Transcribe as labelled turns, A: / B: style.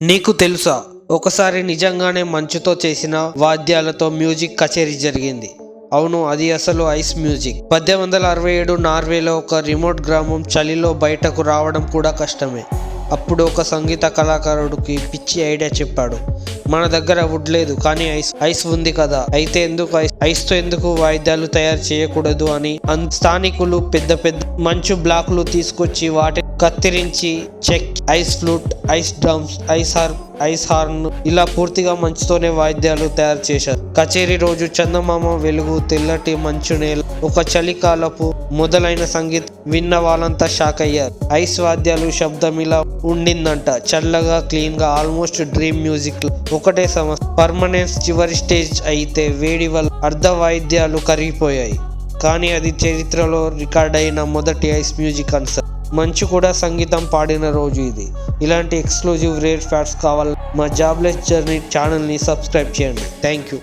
A: నీకు తెలుసా, ఒకసారి నిజంగానే మంచుతో చేసిన వాద్యాలతో మ్యూజిక్ కచేరీ జరిగింది. అవును, అది అసలు ఐస్ మ్యూజిక్. 1867 నార్వేలో ఒక రిమోట్ గ్రామం చలిలో బయటకు రావడం కూడా కష్టమే. అప్పుడు ఒక సంగీత కళాకారుడికి పిచ్చి ఐడియా చెప్పాడు. మన దగ్గర వుడ్ లేదు, కానీ ఐస్ ఉంది కదా, అయితే ఐస్తో ఎందుకు వాయిద్యాలు తయారు చేయకూడదు అని స్థానికులు పెద్ద పెద్ద మంచు బ్లాకులు తీసుకొచ్చి వాటిని కత్తిరించి చెక్, ice flute, ice drums, ice horn ఇలా పూర్తిగా మంచుతోనే వాయిద్యాలు తయారు చేశారు. కచేరీ రోజు చందమామ వెలుగు, తెల్లటి మంచు నేల, ఒక చలికాలపు మొదలైన సంగీతం విన్న వాళ్ళంతా షాక్ అయ్యారు. ఐస్ వాద్యాలు శబ్దం ఇలా ఉండిందంట, చల్లగా, క్లీన్ గా, ఆల్మోస్ట్ డ్రీమ్ మ్యూజిక్. ఒకటే సమస్య, పర్మనెన్స్ చివరి స్టేజ్ అయితే వేడి వల్ల అర్ధ వాయిద్యాలు కరిగిపోయాయి. కానీ అది చరిత్రలో రికార్డ్ అయిన మొదటి ఐస్ మ్యూజిక్ కన్సర్ట్. మంచు కూడా సంగీతం పాడిన రోజు ఇది. ఇలాంటి ఎక్స్క్లూజివ్ రేర్ ఫ్యాక్ట్స్ కావాలి, మా జాబ్లెస్ జర్నీ ఛానల్ని సబ్స్క్రైబ్ చేయండి. Thank you.